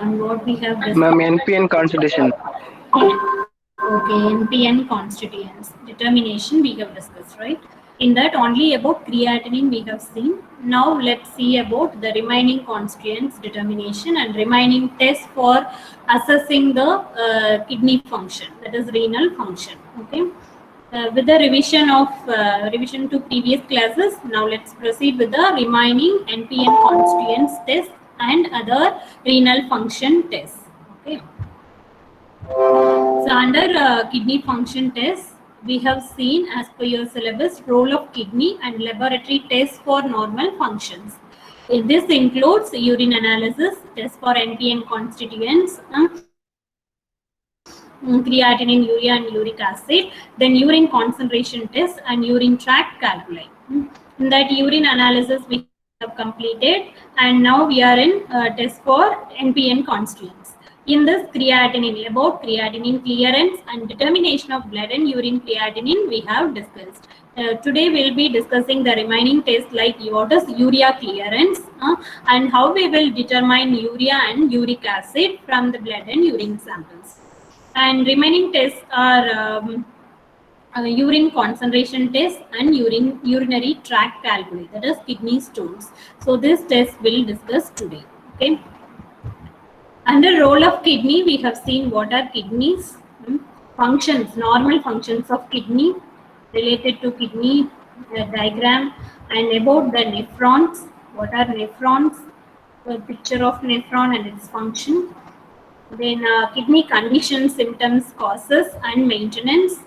And what we have Ma'am, discussed. NPN constitution. Okay, NPN constituents determination we have discussed, right? In that only about creatinine we have seen. Now let's see about the remaining constituents determination and remaining tests for assessing the kidney function, that is renal function. Okay. With the revision to previous classes, now let's proceed with the remaining NPN constituents test and other renal function tests. Okay. So under kidney function tests, we have seen as per your syllabus role of kidney and laboratory tests for normal functions. This includes urine analysis, test for NPN constituents, creatinine, urea and uric acid, then urine concentration test and urine tract calculi. In that urine analysis we have completed, and now we are in test for NPN constituents. In this creatinine, about creatinine clearance and determination of blood and urine creatinine we have discussed. Today we will be discussing the remaining tests like what is urea clearance and how we will determine urea and uric acid from the blood and urine samples. And remaining tests are urine concentration test and urinary tract calculi, that is kidney stones. So this test will discuss today. Okay. Under role of kidney, we have seen what are kidneys, functions, normal functions of kidney related to kidney diagram, and about the nephrons. What are nephrons? A picture of nephron and its function. Then kidney condition, symptoms, causes and maintenance.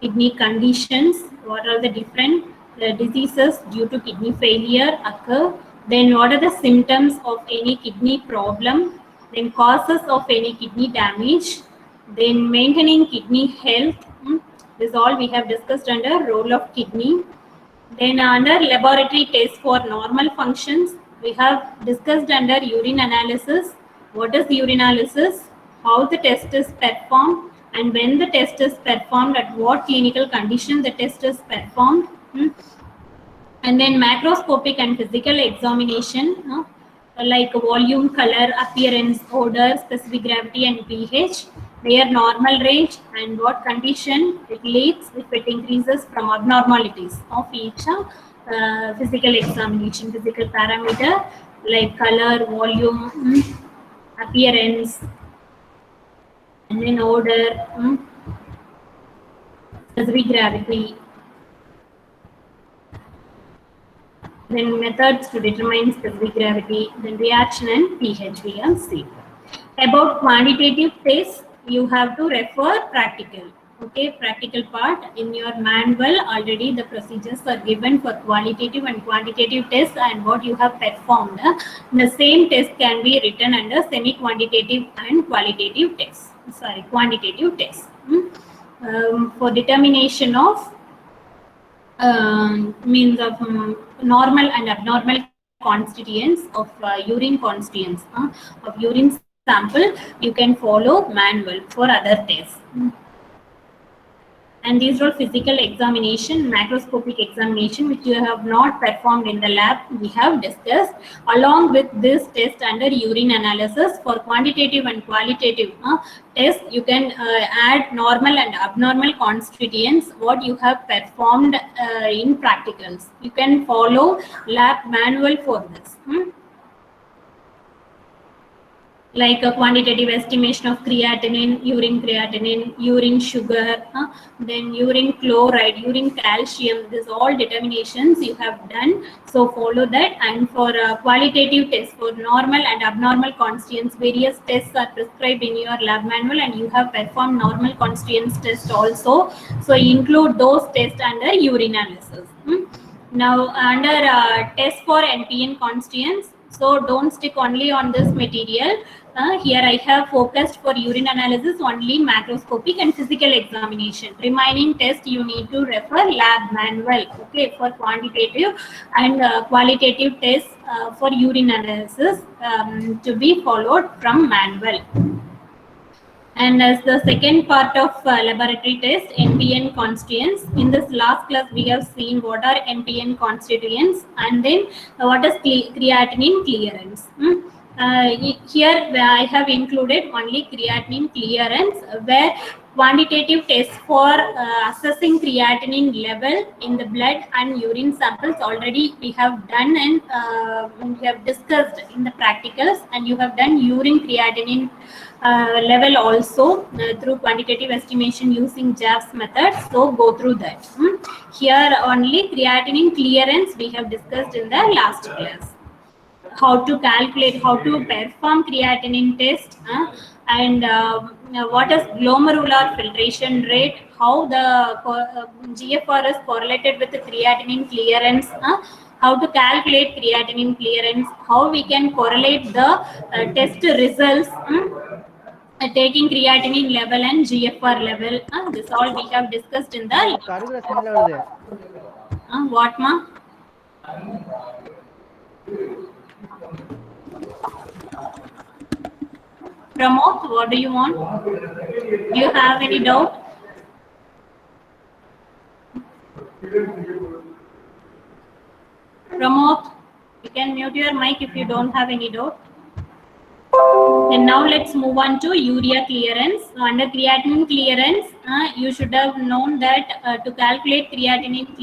Kidney conditions, what are the different diseases due to kidney failure occur. Then what are the symptoms of any kidney problem. Then causes of any kidney damage. Then maintaining kidney health. This all we have discussed under role of kidney. Then under laboratory tests for normal functions, we have discussed under urine analysis. What is urinalysis? How the test is performed, and when the test is performed, at what clinical condition the test is performed. And then macroscopic and physical examination, like volume, color, appearance, odor, specific gravity and pH, their normal range and what condition it leads if it increases from abnormalities of each physical examination, physical parameter like color, volume, appearance, and then odor, specific gravity. Then methods to determine specific gravity, then reaction and pH we have seen. About quantitative tests, you have to refer practical. Okay, practical part in your manual already the procedures are given for qualitative and quantitative tests and what you have performed. The same test can be written under semi-quantitative and qualitative tests. Sorry, quantitative tests. For determination of means of normal and abnormal constituents of urine constituents of urine sample, you can follow manual for other tests. And these are physical examination, macroscopic examination, which you have not performed in the lab, we have discussed. Along with this test under urine analysis, for quantitative and qualitative test, you can add normal and abnormal constituents, what you have performed in practicals. You can follow lab manual for this. Like a quantitative estimation of creatinine, urine sugar, then urine chloride, urine calcium, this all determinations you have done. So follow that. And for qualitative tests for normal and abnormal constituents, various tests are prescribed in your lab manual and you have performed normal constituents test also. So include those tests under urinalysis. Now under test for NPN constituents, so don't stick only on this material. Here I have focused for urine analysis only macroscopic and physical examination. Remaining test you need to refer lab manual. Okay, for quantitative and qualitative tests for urine analysis to be followed from manual. And as the second part of laboratory test, NPN constituents. In this last class, we have seen what are NPN constituents and then what is creatinine clearance. Here I have included only creatinine clearance, where quantitative tests for assessing creatinine level in the blood and urine samples already we have done, and we have discussed in the practicals, and you have done urine creatinine level also through quantitative estimation using JAFS method. So go through that. Here only creatinine clearance we have discussed in the last class. How to calculate, how to perform creatinine test, and what is glomerular filtration rate, how the GFR is correlated with the creatinine clearance, how to calculate creatinine clearance, how we can correlate the test results, taking creatinine level and GFR level. This all we have discussed in the what ma? Pramod, what do you want? Do you have any doubt? Pramod, you can mute your mic if you don't have any doubt. And now let's move on to urea clearance. So under creatinine clearance, you should have known that to calculate creatinine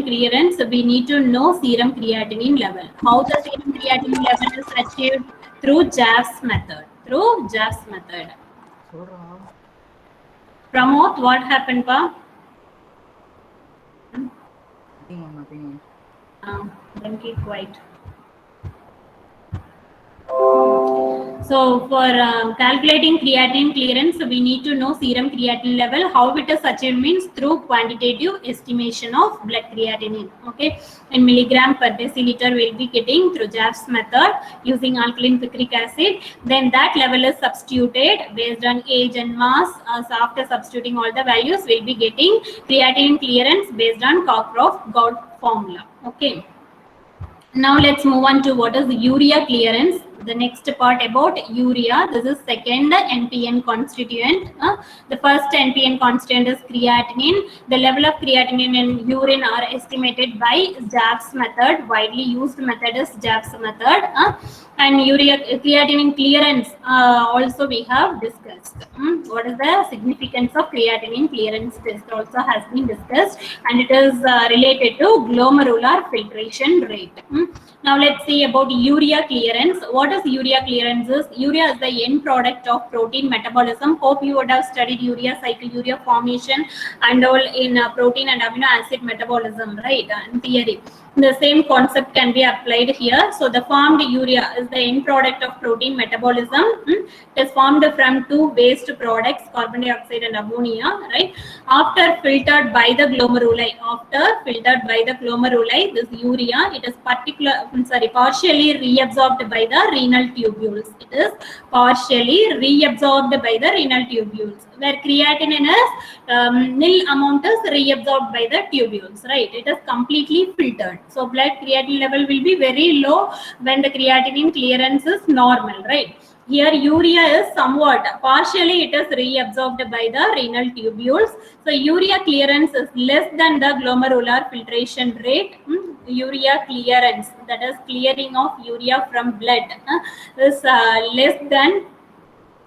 clearance, we need to know serum creatinine level. How the serum creatinine level is achieved? Through JAFS method. Pramod, what happened, pa? Nothing. Then keep quiet. So for calculating creatinine clearance, we need to know serum creatinine level. How it is achieved means through quantitative estimation of blood creatinine. Okay, and milligram per deciliter will be getting through JAFS method using alkaline picric acid. Then that level is substituted based on age and mass. So after substituting all the values, we'll be getting creatinine clearance based on Cockcroft-Gault formula. Okay. Now let's move on to what is urea clearance. The next part about urea. This is second NPN constituent. The first NPN constituent is creatinine. The level of creatinine in urine are estimated by JAFS method. Widely used method is JAFS method. And urea creatinine clearance also we have discussed. What is the significance of creatinine clearance test also has been discussed, and it is related to glomerular filtration rate. Now let's see about urea clearance. What is urea clearance? Urea is the end product of protein metabolism. Hope you would have studied urea cycle, urea formation, and all in protein and amino acid metabolism, right? In theory. The same concept can be applied here. So the formed urea is the end product of protein metabolism. It is formed from two waste products, carbon dioxide and ammonia, right? After filtered by the glomeruli, this urea, it is partially reabsorbed by the renal tubules. Where creatinine is nil amount is reabsorbed by the tubules, right? It is completely filtered. So blood creatinine level will be very low when the creatinine clearance is normal, right? Here urea is somewhat partially it is reabsorbed by the renal tubules. So urea clearance is less than the glomerular filtration rate. Urea clearance, that is clearing of urea from blood, is less than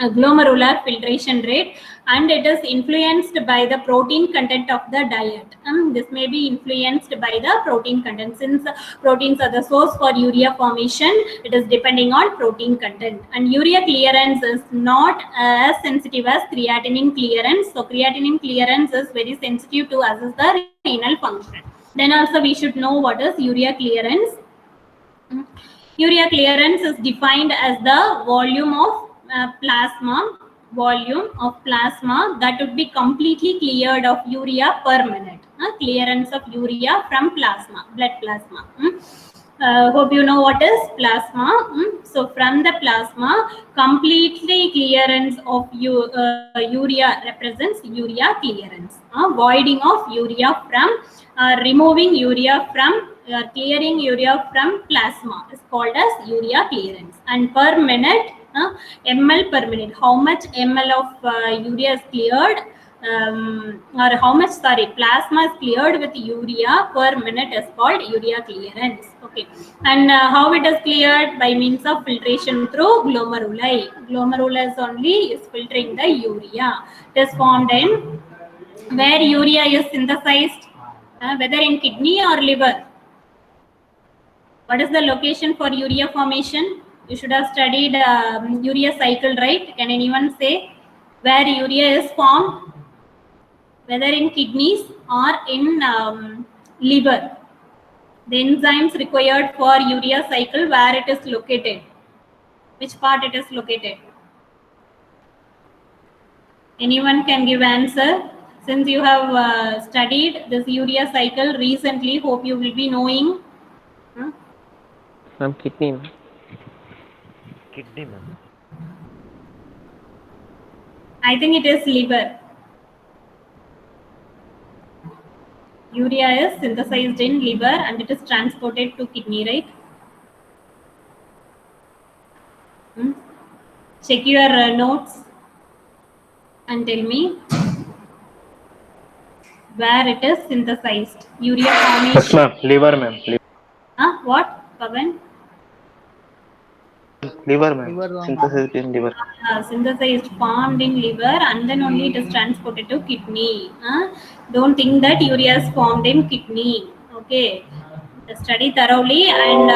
glomerular filtration rate, and it is influenced by the protein content of the diet. This may be influenced by the protein content. Since proteins are the source for urea formation, it is depending on protein content. And urea clearance is not as sensitive as creatinine clearance. So creatinine clearance is very sensitive to assess the renal function. Then also we should know what is urea clearance. Urea clearance is defined as the volume of plasma that would be completely cleared of urea per minute. Clearance of urea from plasma, blood plasma. Hope you know what is plasma. So from the plasma, completely clearance of urea represents urea clearance. Voiding of urea from removing urea from clearing urea from plasma is called as urea clearance. And per minute, ml per minute, how much ml of urea is cleared or how much, sorry, plasma is cleared with urea per minute is called urea clearance. Okay, and how it is cleared? By means of filtration through glomeruli. Glomerulus only is filtering the urea. It is formed in where urea is synthesized, whether in kidney or liver. What is the location for urea formation? You should have studied urea cycle, right? Can anyone say where urea is formed? Whether in kidneys or in liver. The enzymes required for urea cycle, where it is located? Which part it is located? Anyone can give answer? Since you have studied this urea cycle recently, hope you will be knowing. Ma'am, kidney. Kidney, ma'am. I think it is liver. Urea is synthesized in liver and it is transported to kidney, right? Check your notes and tell me where it is synthesized. Urea formation. Yes, ma'am. Liver, ma'am. What, Pavan? Liver, ma'am. Liver, ma'am. Synthesized in liver. Synthesized, formed in liver, and then only it is transported to kidney. Don't think that urea is formed in kidney. Okay, study thoroughly, and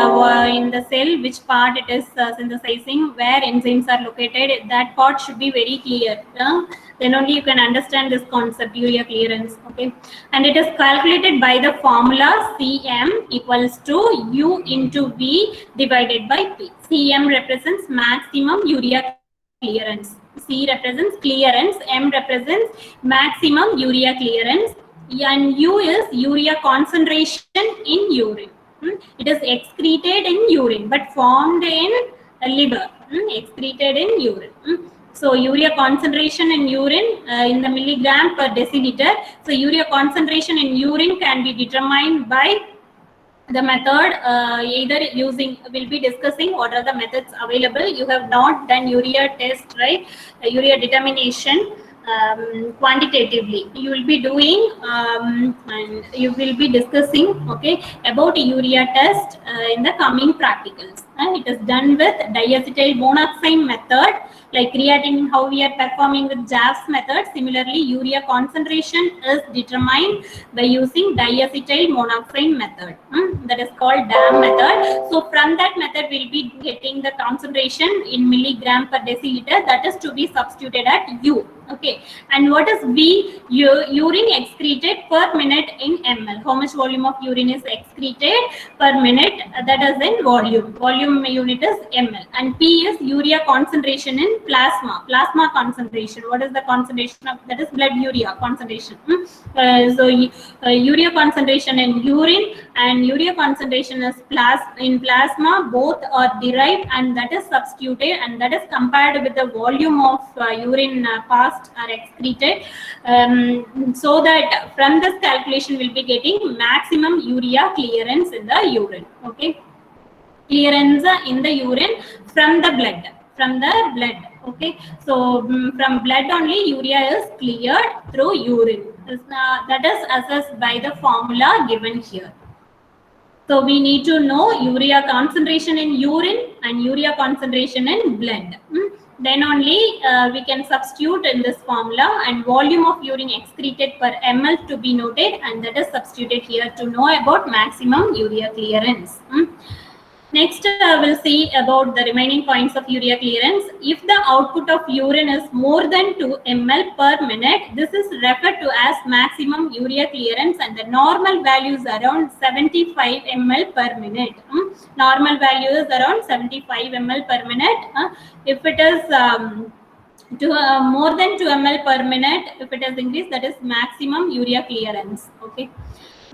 in the cell which part it is synthesizing, where enzymes are located, that part should be very clear. Then only you can understand this concept, urea clearance. Okay, and it is calculated by the formula Cm equals to U into V divided by P. Cm represents maximum urea clearance. C represents clearance, M represents maximum urea clearance, and U is urea concentration in urine. It is excreted in urine but formed in liver. Excreted in urine. So urea concentration in urine in the milligram per deciliter. So urea concentration in urine can be determined by the method either using, we'll be discussing what are the methods available. You have not done urea test, right? Urea determination quantitatively. You will be doing and you will be discussing, okay, about urea test in the coming practicals. It is done with diacetyl monoxide method, like creatinine, how we are performing with JAFS method. Similarly, urea concentration is determined by using diacetyl monoxide method. That is called DAM method. So from that method, we'll be getting the concentration in milligram per deciliter, that is to be substituted at U. Okay, and what is V? Urine excreted per minute in ml. How much volume of urine is excreted per minute? That is in volume. Volume unit is ml. And P is urea concentration in plasma. Plasma concentration. What is the concentration of? That is blood urea concentration. Urea concentration in urine and urea concentration is in plasma. Both are derived and that is substituted, and that is compared with the volume of urine passed or excreted, so that from this calculation we'll be getting maximum urea clearance in the urine. Okay, clearance in the urine from the blood. Okay, so from blood only urea is cleared through urine. That is assessed by the formula given here. So we need to know urea concentration in urine and urea concentration in blood. Then only we can substitute in this formula, and volume of urine excreted per ml to be noted, and that is substituted here to know about maximum urea clearance. Next, we'll see about the remaining points of urea clearance. If the output of urine is more than 2 ml per minute, this is referred to as maximum urea clearance, and the normal value is around 75 ml per minute. Normal value is around 75 ml per minute. If it is more than 2 ml per minute, if it is increased, that is maximum urea clearance. Okay.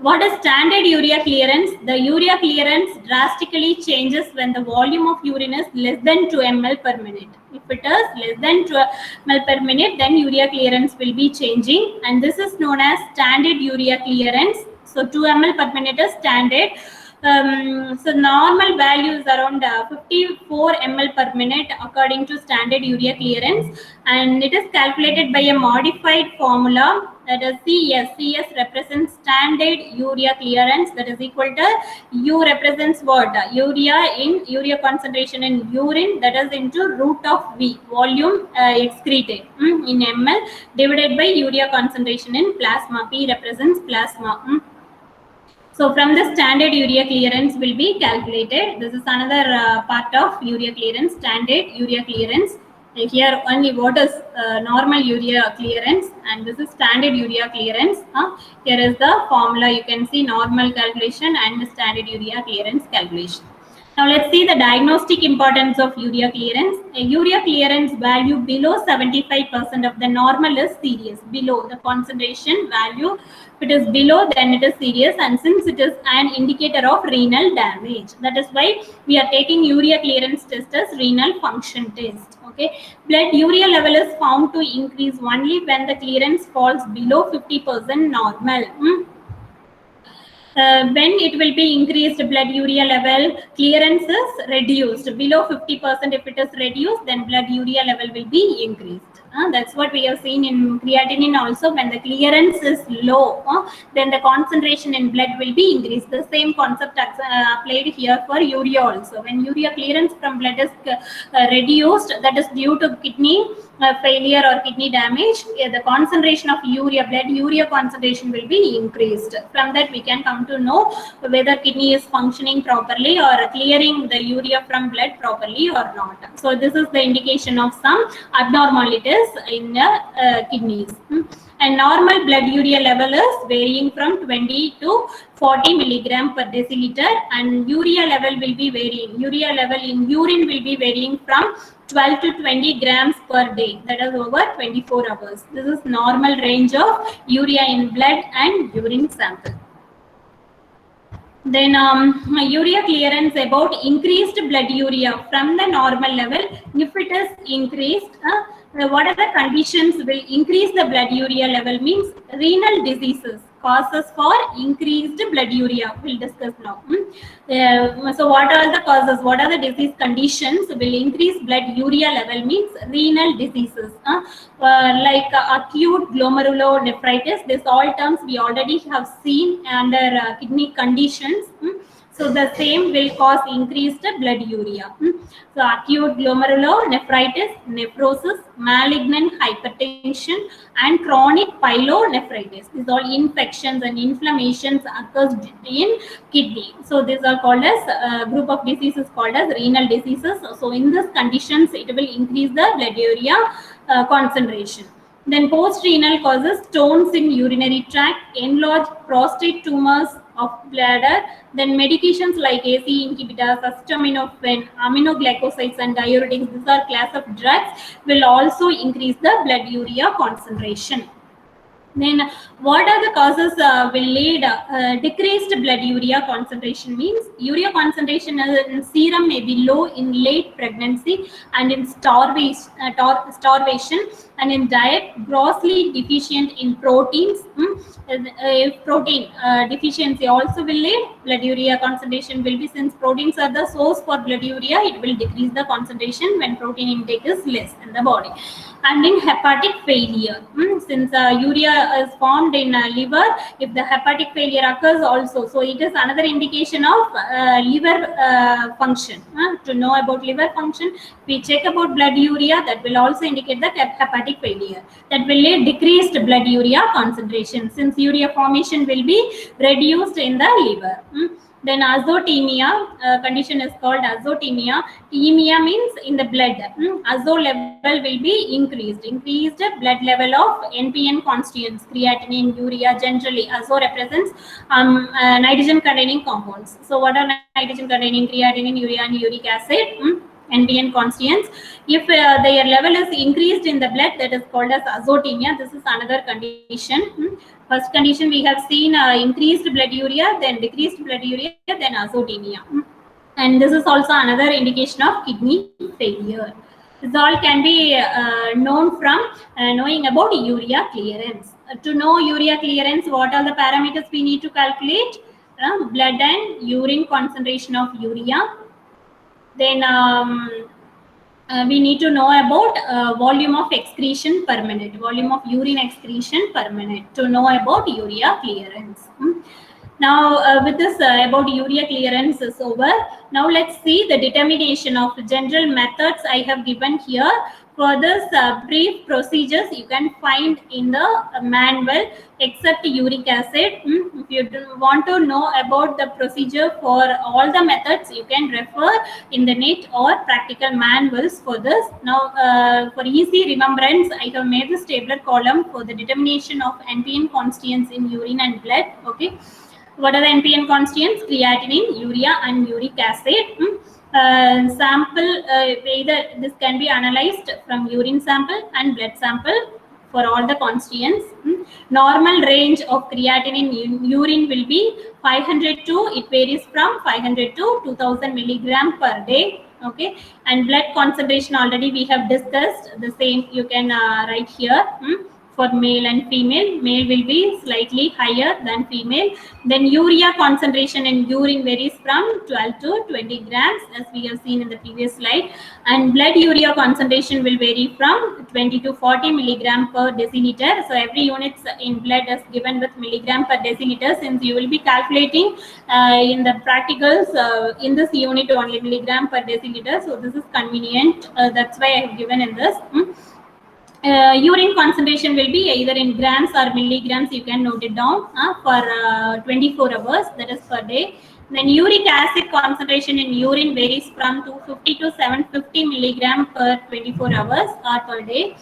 What is standard urea clearance? The urea clearance drastically changes when the volume of urine is less than 2 ml per minute. If it is less than 2 ml per minute, then urea clearance will be changing, and this is known as standard urea clearance. So 2 ml per minute is standard. So normal value is around 54 ml per minute according to standard urea clearance, and it is calculated by a modified formula, that is CS. CS represents standard urea clearance, that is equal to U represents what? Urea concentration in urine, that is into root of V, volume excreted in ml, divided by urea concentration in plasma. P represents plasma. So from the standard urea clearance will be calculated. This is another part of urea clearance, standard urea clearance. Here only what is normal urea clearance, and this is standard urea clearance. Here is the formula. You can see normal calculation and standard urea clearance calculation. Now let's see the diagnostic importance of urea clearance. A urea clearance value below 75% of the normal is serious. Below the concentration value, if it is below, then it is serious, and since it is an indicator of renal damage, that is why we are taking urea clearance test as renal function test. Okay, blood urea level is found to increase only when the clearance falls below 50% normal. When it will be increased blood urea level, clearance is reduced. Below 50%, if it is reduced, then blood urea level will be increased. That's what we have seen in creatinine also. When the clearance is low, then the concentration in blood will be increased. The same concept applied here for urea also. When urea clearance from blood is reduced, that is due to kidney failure or kidney damage, the concentration of blood urea concentration will be increased. From that we can come to know whether kidney is functioning properly or clearing the urea from blood properly or not. So this is the indication of some abnormalities in kidneys. And normal blood urea level is varying from 20 to 40 milligram per deciliter, and urea level will be varying. Urea level in urine will be varying from 12 to 20 grams per day, that is over 24 hours. This is normal range of urea in blood and urine sample. Then urea clearance about increased blood urea from the normal level. If it is increased, what are the conditions will increase the blood urea level? Means renal diseases, causes for increased blood urea. We'll discuss now. So what are the causes? What are the disease conditions will increase blood urea level? Means renal diseases, like acute glomerulonephritis. This all terms we already have seen under kidney conditions. So the same will cause increased blood urea. So acute glomerulonephritis, nephrosis, malignant hypertension, and chronic pyelonephritis. These all infections and inflammations occurs in kidney. So these are called as group of diseases called as renal diseases. So in these conditions, it will increase the blood urea concentration. Then post-renal causes stones in urinary tract, enlarged prostate tumors of bladder. Then medications like ACE inhibitors, acetaminophen, aminoglycosides, and diuretics, these are class of drugs, will also increase the blood urea concentration. Then what are the causes will lead decreased blood urea concentration? Means urea concentration in serum may be low in late pregnancy and in starvation, and in diet grossly deficient in proteins. If protein deficiency also will lead blood urea concentration will be, since proteins are the source for blood urea, it will decrease the concentration when protein intake is less in the body. And in hepatic failure, since urea is formed in liver, if the hepatic failure occurs also, so it is another indication of liver function. To know about liver function, we check about blood urea, that will also indicate that hepatic failure, that will lead decreased blood urea concentration, since urea formation will be reduced in the liver. Then azotemia, condition is called azotemia. Emia means in the blood. Azo level will be increased. Increased blood level of NPN constituents, creatinine, urea. Generally, azo represents nitrogen containing compounds. So what are nitrogen containing? Creatinine, urea, and uric acid. NPN constituents. If their level is increased in the blood, that is called as azotemia. This is another condition. First condition we have seen increased blood urea, then decreased blood urea, then azotemia. And this is also another indication of kidney failure. This all can be known from knowing about urea clearance. To know urea clearance, what are the parameters we need to calculate? blood and urine concentration of urea. Then we need to know about volume of excretion per minute, volume of urine excretion per minute to know about urea clearance. Now with this about urea clearance is over. Now let's see the determination of general methods I have given here. For this brief procedures you can find in the manual except uric acid. If you want to know about the procedure for all the methods, you can refer in the net or practical manuals for this. Now for easy remembrance, I have made this tabular column for the determination of NPN constituents in urine and blood. Okay, what are the NPN constituents? Creatinine, urea and uric acid. Sample either this can be analyzed from urine sample and blood sample for all the constituents. Normal range of creatinine in urine will be 500 to, it varies from 500 to 2000 milligram per day. Okay, and blood concentration already we have discussed the same. You can write here. For male and female, male will be slightly higher than female. Then urea concentration in urine varies from 12 to 20 grams as we have seen in the previous slide, and blood urea concentration will vary from 20 to 40 milligram per deciliter. So every unit in blood is given with milligram per deciliter, since you will be calculating in the practicals in this unit only milligram per deciliter. So this is convenient, that's why I have given in this. Urine concentration will be either in grams or milligrams. You can note it down for 24 hours, that is per day. Then uric acid concentration in urine varies from 250 to 750 milligram per 24 hours or per day.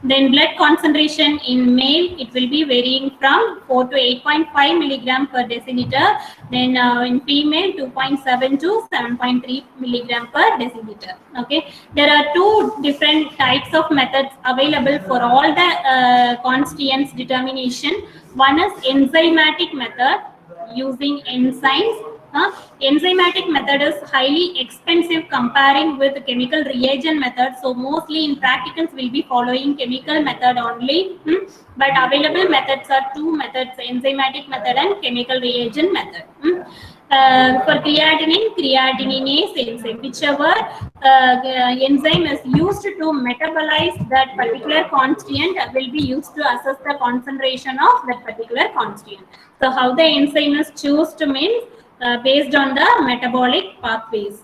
Then blood concentration in male, it will be varying from 4 to 8.5 milligram per deciliter. Then in female, 2.7 to 7.3 milligram per deciliter. Okay, there are two different types of methods available for all the constituents determination. One is enzymatic method using enzymes. Enzymatic method is highly expensive comparing with chemical reagent method. So mostly in practicals we'll be following chemical method only. But available methods are two methods: enzymatic method and chemical reagent method. For creatinine, creatininase enzyme, whichever enzyme is used to metabolize that particular constituent will be used to assess the concentration of that particular constituent. So how the enzyme is chosen means based on the metabolic pathways.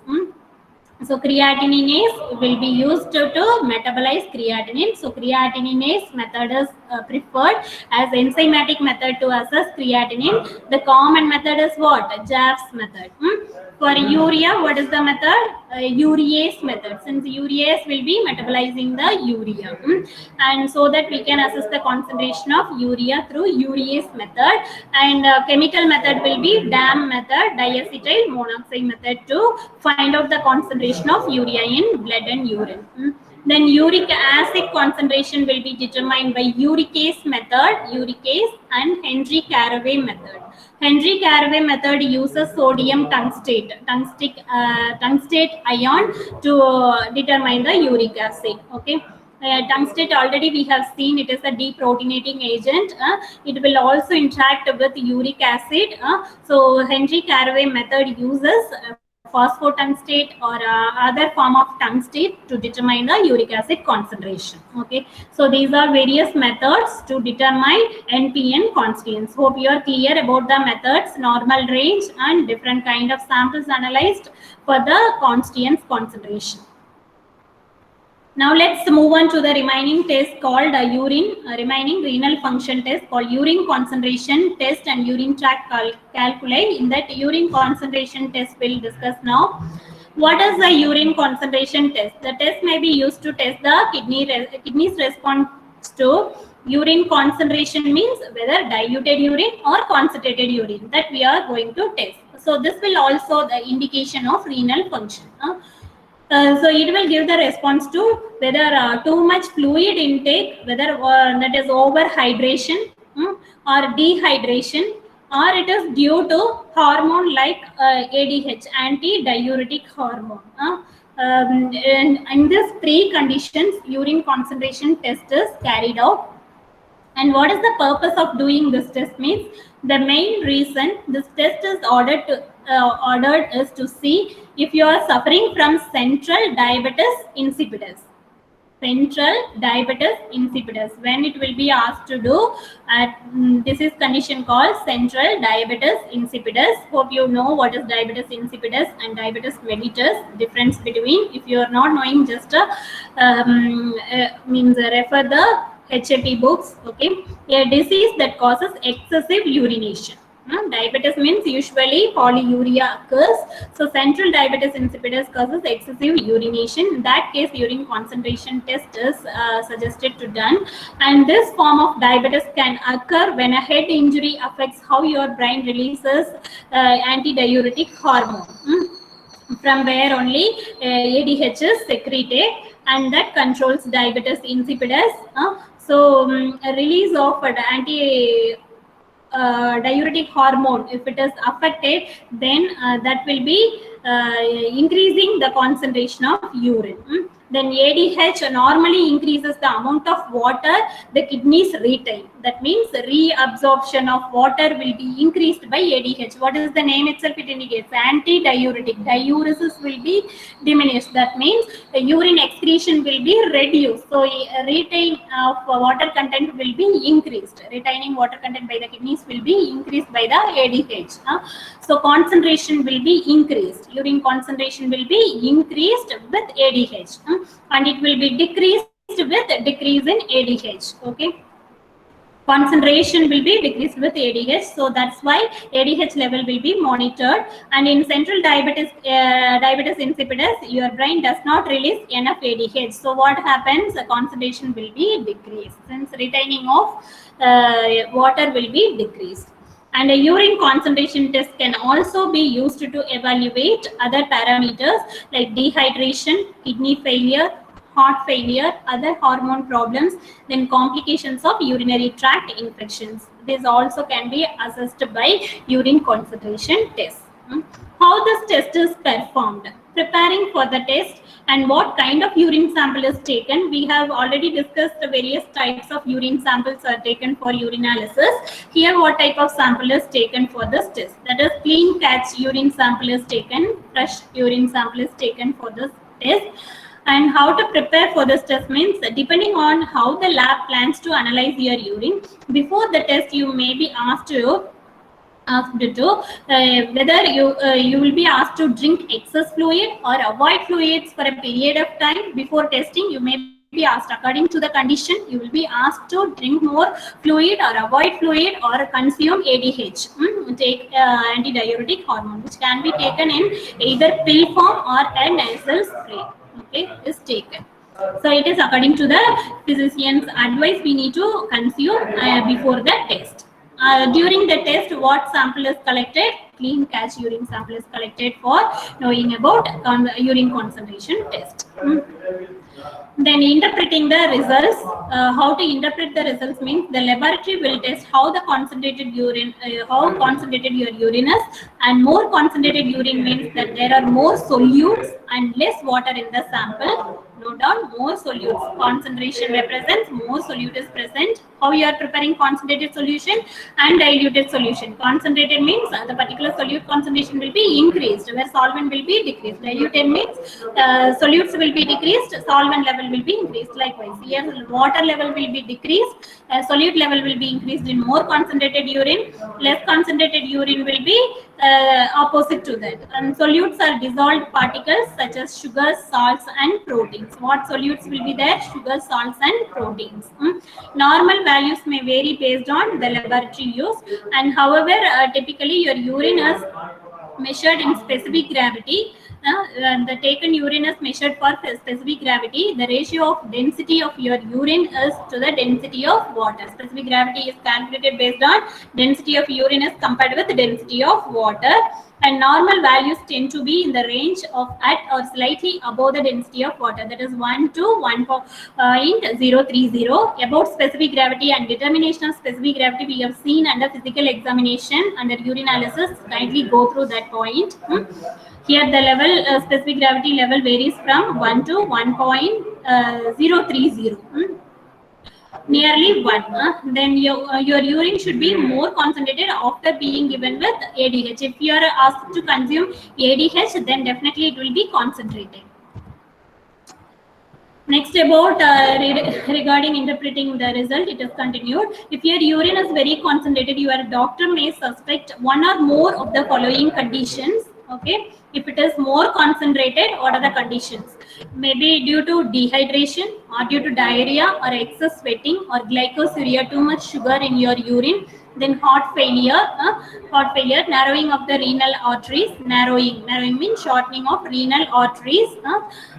So creatininase will be used to metabolize creatinine. So creatininase method is preferred as enzymatic method to assess creatinine. The common method is what? JAFS method. For urea, what is the method? Urease method, since urease will be metabolizing the urea. And so that we can assess the concentration of urea through urease method. And chemical method will be DAM method, diacetyl monoxide method, to find out the concentration of urea in blood and urine. Then uric acid concentration will be determined by uricase method, uricase, and Henry Caraway method. Henry Caraway method uses sodium tungstate ion to determine the uric acid. Okay. Tungstate already we have seen, it is a deprotonating agent. It will also interact with uric acid. So Henry Caraway method uses phosphotungstate or other form of tungstate to determine the uric acid concentration. Okay, so these are various methods to determine NPN constituents. Hope you are clear about the methods, normal range, and different kind of samples analyzed for the constituents concentration. Now let's move on to the remaining test called remaining renal function test called urine concentration test and urine tract calculi. In that urine concentration test we'll discuss now. What is the urine concentration test? The test may be used to test the kidney's response to urine concentration, means whether diluted urine or concentrated urine, that we are going to test. So this will also the indication of renal function. So it will give the response to whether too much fluid intake, whether that is over hydration or dehydration, or it is due to hormone like ADH, anti-diuretic hormone. And in these three conditions, urine concentration test is carried out. And what is the purpose of doing this test means? The main reason this test is ordered is to see if you are suffering from central diabetes insipidus. Central diabetes insipidus. When it will be asked to do, this is condition called central diabetes insipidus. Hope you know what is diabetes insipidus and diabetes mellitus. Difference between, if you are not knowing, just refer the HAP books. Okay, a disease that causes excessive urination. Diabetes means usually polyuria occurs. So central diabetes insipidus causes excessive urination. In that case, urine concentration test is suggested to done. And this form of diabetes can occur when a head injury affects how your brain releases antidiuretic hormone. From where only ADH is secreted, and that controls diabetes insipidus. A release of diuretic hormone, if it is affected, then that will be increasing the concentration of urine. Then ADH normally increases the amount of water the kidneys retain. That means reabsorption of water will be increased by ADH. What is the name itself? It indicates antidiuretic. Diuresis will be diminished. That means the urine excretion will be reduced. So retain of water content will be increased. Retaining water content by the kidneys will be increased by the ADH. So concentration will be increased. Urine concentration will be increased with ADH. And it will be decreased with decrease in ADH. Okay, concentration will be decreased with ADH, so that's why ADH level will be monitored. And in central diabetes insipidus, your brain does not release enough ADH, so what happens? The concentration will be decreased since retaining of water will be decreased. And a urine concentration test can also be used to evaluate other parameters like dehydration, kidney failure, heart failure, other hormone problems, then complications of urinary tract infections. This also can be assessed by urine concentration test. How this test is performed? Preparing for the test and what kind of urine sample is taken. We have already discussed the various types of urine samples are taken for urinalysis. Here what type of sample is taken for this test? That is clean catch urine sample is taken, fresh urine sample is taken for this test. And how to prepare for this test means, depending on how the lab plans to analyze your urine, before the test you may be asked to whether you will be asked to drink excess fluid or avoid fluids for a period of time. Before testing you may be asked, according to the condition, you will be asked to drink more fluid or avoid fluid or consume ADH, take antidiuretic hormone, which can be taken in either pill form or a nasal spray. Okay, is taken. So it is according to the physician's advice we need to consume before the test. During the test, what sample is collected? Clean catch urine sample is collected for knowing about urine concentration test. Then interpreting the results. How to interpret the results means the laboratory will test how the concentrated urine, how concentrated your urine is, and more concentrated urine means that there are more solutes and less water in the sample. Note down, more solutes. Concentration represents more solute is present. How you are preparing concentrated solution and diluted solution. Concentrated means the particular solute concentration will be increased, where solvent will be decreased. Diluted means solutes will be decreased, solvent level will be increased. Likewise, here water level will be decreased, solute level will be increased in more concentrated urine. Less concentrated urine will be opposite to that. And solutes are dissolved particles such as sugars, salts and proteins. What solutes will be there? Sugars, salts and proteins. Normal values may vary based on the laboratory use, and however typically your urine is measured in specific gravity. The taken urine is measured for specific gravity. The ratio of density of your urine is to the density of water. Specific gravity is calculated based on density of urine is compared with the density of water. And normal values tend to be in the range of at or slightly above the density of water, that is 1 to 1.030. About specific gravity and determination of specific gravity we have seen under physical examination, under urinalysis. Kindly go through that point. Here the level specific gravity level varies from 1 to 1.030. nearly 1. Then your urine should be more concentrated after being given with ADH. If you are asked to consume ADH, then definitely it will be concentrated. Next, about regarding interpreting the result, it is continued. If your urine is very concentrated, your doctor may suspect one or more of the following conditions. Okay, if it is more concentrated, what are the conditions? Maybe due to dehydration, or due to diarrhea, or excess sweating, or glycosuria, too much sugar in your urine. Then heart failure, narrowing of the renal arteries. Narrowing means shortening of renal arteries.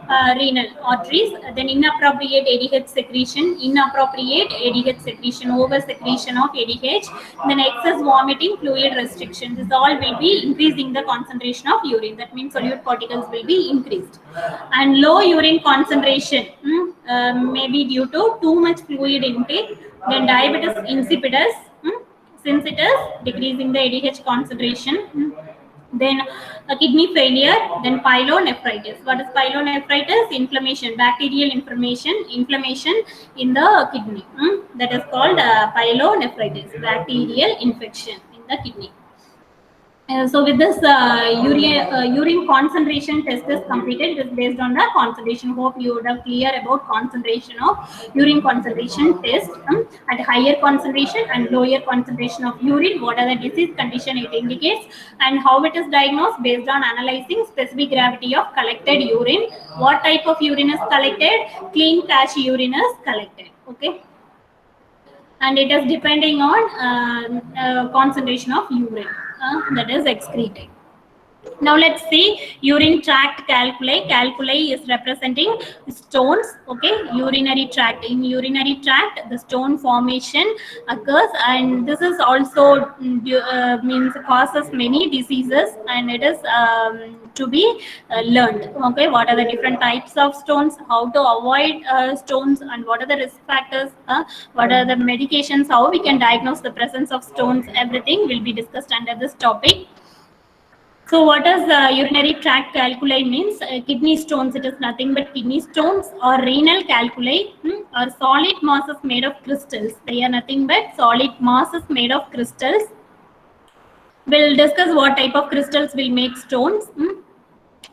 Then inappropriate ADH secretion, over secretion of ADH. Then excess vomiting, fluid restriction. This all will be increasing the concentration of urine. That means solute particles will be increased. And low urine concentration, maybe due to too much fluid intake. Then diabetes insipidus, since it is decreasing the ADH concentration. Then kidney failure, then pyelonephritis. What is pyelonephritis? Inflammation, bacterial inflammation in the kidney. That is called pyelonephritis, bacterial infection in the kidney. So with this urine concentration test is completed. It is based on the concentration. Hope you would have clear about concentration of urine concentration test. At higher concentration and lower concentration of urine, what are the disease condition it indicates, and how it is diagnosed based on analyzing specific gravity of collected urine. What type of urine is collected? Clean patch urine is collected. Okay. And it is depending on concentration of urine that is excreted. Now let's see urine tract calculi. Calculi is representing stones. Okay, urinary tract. In urinary tract, the stone formation occurs, and this is also means causes many diseases, and it is to be learned. Okay, what are the different types of stones, how to avoid stones, and what are the risk factors, what are the medications, how we can diagnose the presence of stones. Everything will be discussed under this topic. So what does urinary tract calculi means? Kidney stones, it is nothing but kidney stones, or renal calculi, or solid masses made of crystals. They are nothing but solid masses made of crystals. We'll discuss what type of crystals will make stones.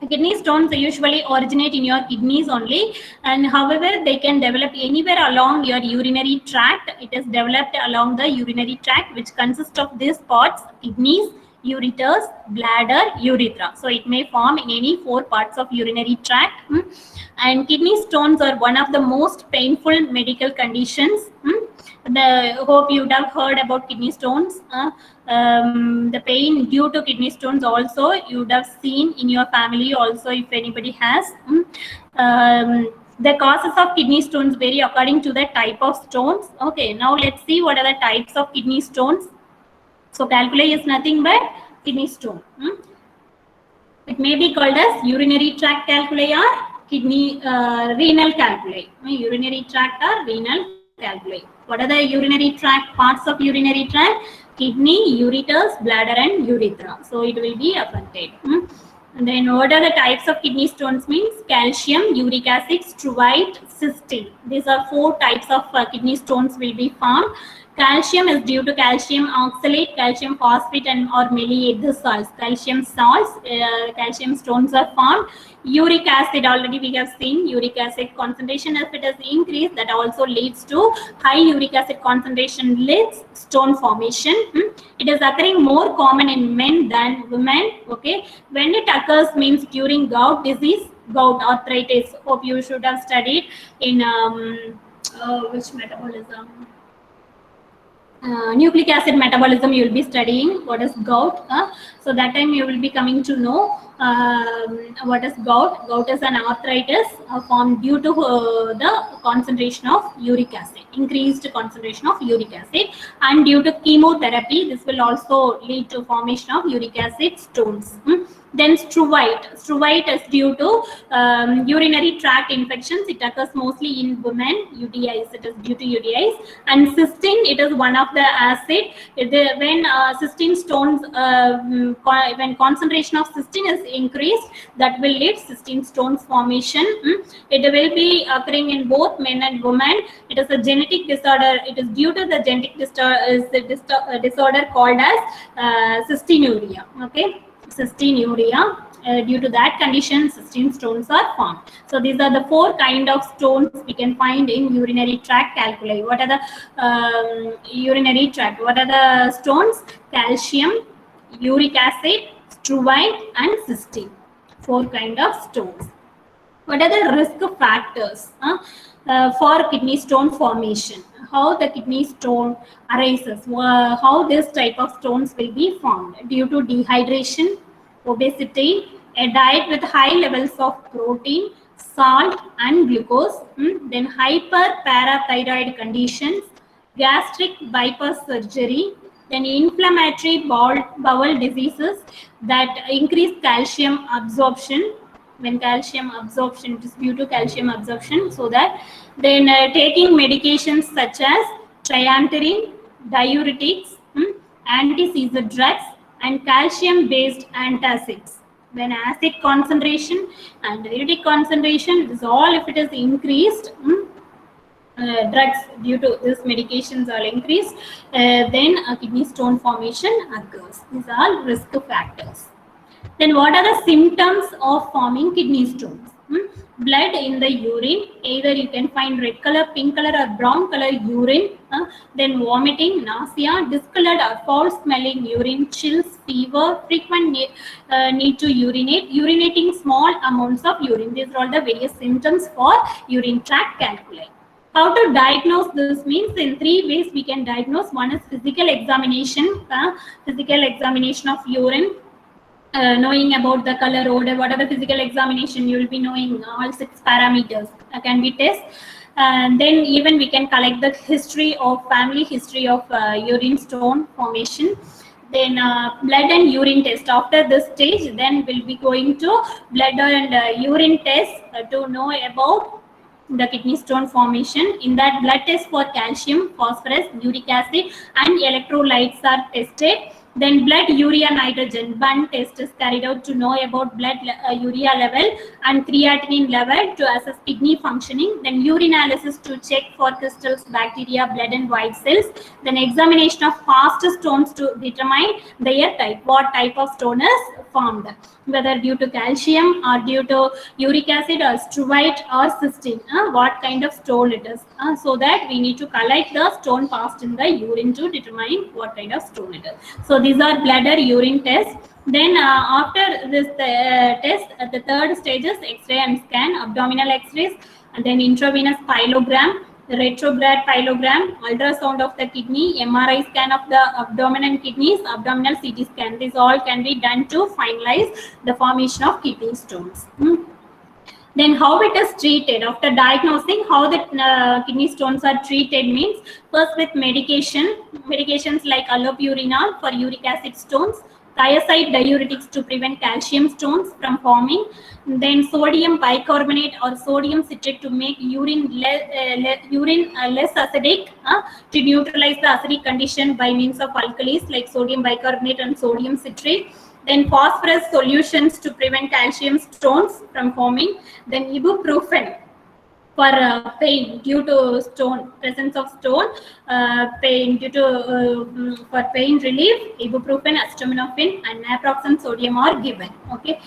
Kidney stones usually originate in your kidneys only, and however they can develop anywhere along your urinary tract. It is developed along the urinary tract, which consists of these parts: kidneys, ureters, bladder, urethra. So it may form in any 4 parts of urinary tract. And kidney stones are one of the most painful medical conditions. Hope you would have heard about kidney stones. The pain due to kidney stones also you would have seen in your family also, if anybody has. The causes of kidney stones vary according to the type of stones. Okay, now let's see what are the types of kidney stones. So calculi is nothing but kidney stone. It may be called as urinary tract calculi or kidney renal calculi. Urinary tract or renal calculi. What are the urinary tract parts of urinary tract? Kidney, ureters, bladder, and urethra. So it will be affected. And then what are the types of kidney stones means? Calcium, uric acid, struvite, cystine. These are 4 types of kidney stones will be formed. Calcium is due to calcium oxalate, calcium phosphate, and or maleate, the salts. Calcium salts, calcium stones are formed. Uric acid, already we have seen uric acid concentration. If it is increased, that also leads to high uric acid concentration leads stone formation. It is occurring more common in men than women. Okay, when it occurs means during gout disease, gout arthritis. Hope you should have studied in which metabolism. Nucleic acid metabolism you will be studying what is gout. So that time you will be coming to know what is gout. Gout is an arthritis formed due to the concentration of uric acid, increased concentration of uric acid, and due to chemotherapy. This will also lead to formation of uric acid stones. Then struvite. Struvite is due to urinary tract infections. It occurs mostly in women. UTIs, it is due to UTIs. And cystine, it is one of the acid. When cystine stones, when concentration of cystine is increased, that will lead cystine stones formation. It will be occurring in both men and women. It is a genetic disorder. It is due to the genetic disorder called as cystinuria. Okay, cystinuria. Due to that condition, cystine stones are formed. So these are the 4 kind of stones we can find in urinary tract calculi. What are the urinary tract? What are the stones? Calcium, uric acid, struvite, and cystine. 4 kind of stones. What are the risk factors for kidney stone formation? How the kidney stone arises? How this type of stones will be formed? Due to dehydration, obesity, a diet with high levels of protein, salt, and glucose, then hyperparathyroid conditions, gastric bypass surgery, then inflammatory bowel diseases that increase calcium absorption. When calcium absorption, it is due to calcium absorption. So that then taking medications such as triantarin, diuretics, anti-seizure drugs, and calcium-based antacids. When acid concentration and diuretic concentration is all, if it is increased, drugs due to this medications are increased, then a kidney stone formation occurs. These are risk factors. Then what are the symptoms of forming kidney stones? Blood in the urine, either you can find red color, pink color, or brown color urine. Then vomiting, nausea, discolored or foul smelling urine, chills, fever, frequent need to urinate, urinating small amounts of urine. These are all the various symptoms for urine tract calculi. How to diagnose this means in 3 ways we can diagnose. One is physical examination, of urine. Knowing about the color, odor, what are the physical examination, you will be knowing all 6 parameters can be tested. Then even we can collect the family history of urine stone formation. Then blood and urine test. After this stage, then we'll be going to blood and urine test to know about the kidney stone formation. In that, blood test for calcium, phosphorus, uric acid, and electrolytes are tested. Then blood urea nitrogen BUN test is carried out to know about blood urea level and creatinine level to assess kidney functioning. Then urinalysis to check for crystals, bacteria, blood and white cells. Then examination of fast stones to determine their type, what type of stone is formed, whether due to calcium or due to uric acid or struvite or cystine, what kind of stone it is. So that we need to collect the stone passed in the urine to determine what kind of stone it is. So these are bladder urine tests. Then after this test, the third stage is X-ray and scan, abdominal X-rays, and then intravenous pyelogram, retrograde pyelogram, ultrasound of the kidney, MRI scan of the abdomen and kidneys, abdominal CT scan. These all can be done to finalize the formation of kidney stones. Then how it is treated after diagnosing, how the kidney stones are treated means, first with medications like allopurinol for uric acid stones, thiazide diuretics to prevent calcium stones from forming, then sodium bicarbonate or sodium citrate to make urine less acidic, to neutralize the acidic condition by means of alkalis like sodium bicarbonate and sodium citrate. Then phosphorus solutions to prevent calcium stones from forming. Then ibuprofen for pain due to presence of stone, pain due to for pain relief, ibuprofen, acetaminophen, and naproxen sodium are given. Okay.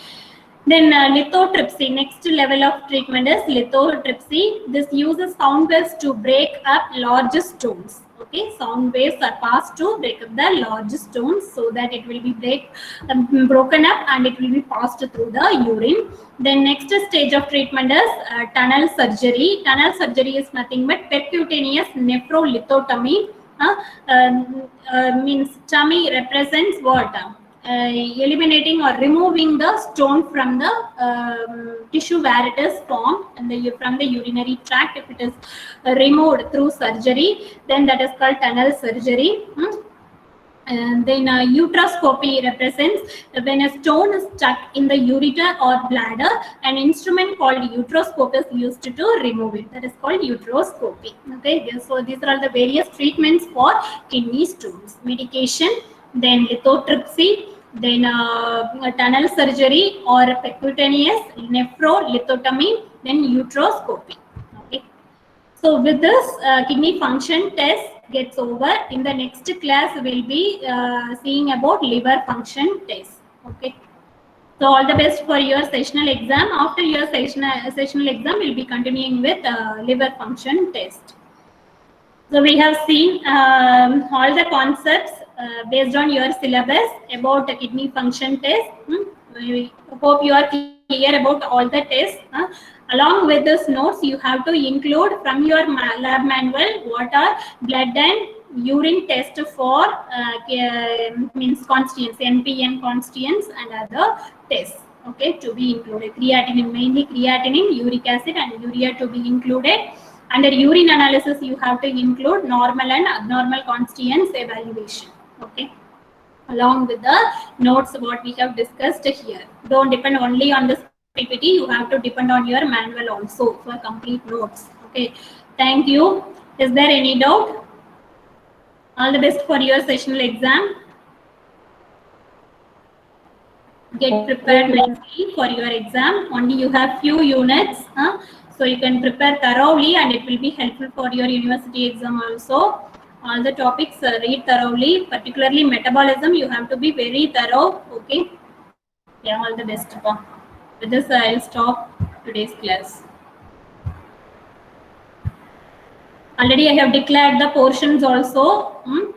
Then lithotripsy, next level of treatment is lithotripsy. This uses sound waves to break up large stones. Okay, sound waves are passed to break up the large stones so that it will be broken up and it will be passed through the urine. Then next stage of treatment is tunnel surgery. Tunnel surgery is nothing but percutaneous nephrolithotomy. Means tummy represents what? Eliminating or removing the stone from the tissue where it is formed and from the urinary tract. If it is removed through surgery, then that is called tunnel surgery. And then uteroscopy represents when a stone is stuck in the ureter or bladder, an instrument called uteroscope is used to remove it. That is called uteroscopy. Okay, so these are all the various treatments for kidney stones. Medication, then lithotripsy, then tunnel surgery or percutaneous nephrolithotomy, then uteroscopy. Okay. So with this kidney function test gets over. In the next class, we'll be seeing about liver function test. Okay. So all the best for your sessional exam. After your sessional exam, we'll be continuing with liver function test. So we have seen all the concepts based on your syllabus about the kidney function test. We hope you are clear about all the tests. Along with this notes, you have to include from your lab manual what are blood and urine test for means constituents, NPN constituents and other tests. Okay, to be included. Creatinine, mainly creatinine, uric acid and urea to be included. Under urine analysis, you have to include normal and abnormal constituents evaluation. Okay, along with the notes what we have discussed here. Don't depend only on this PPT. You have to depend on your manual also for complete notes. Okay, thank you. Is there any doubt? All the best for your sessional exam. Get prepared nicely for your exam. Only you have few units. So you can prepare thoroughly and it will be helpful for your university exam also. All the topics read thoroughly, particularly metabolism. You have to be very thorough. Okay. Yeah, all the best. With this, I will stop today's class. Already I have declared the portions also from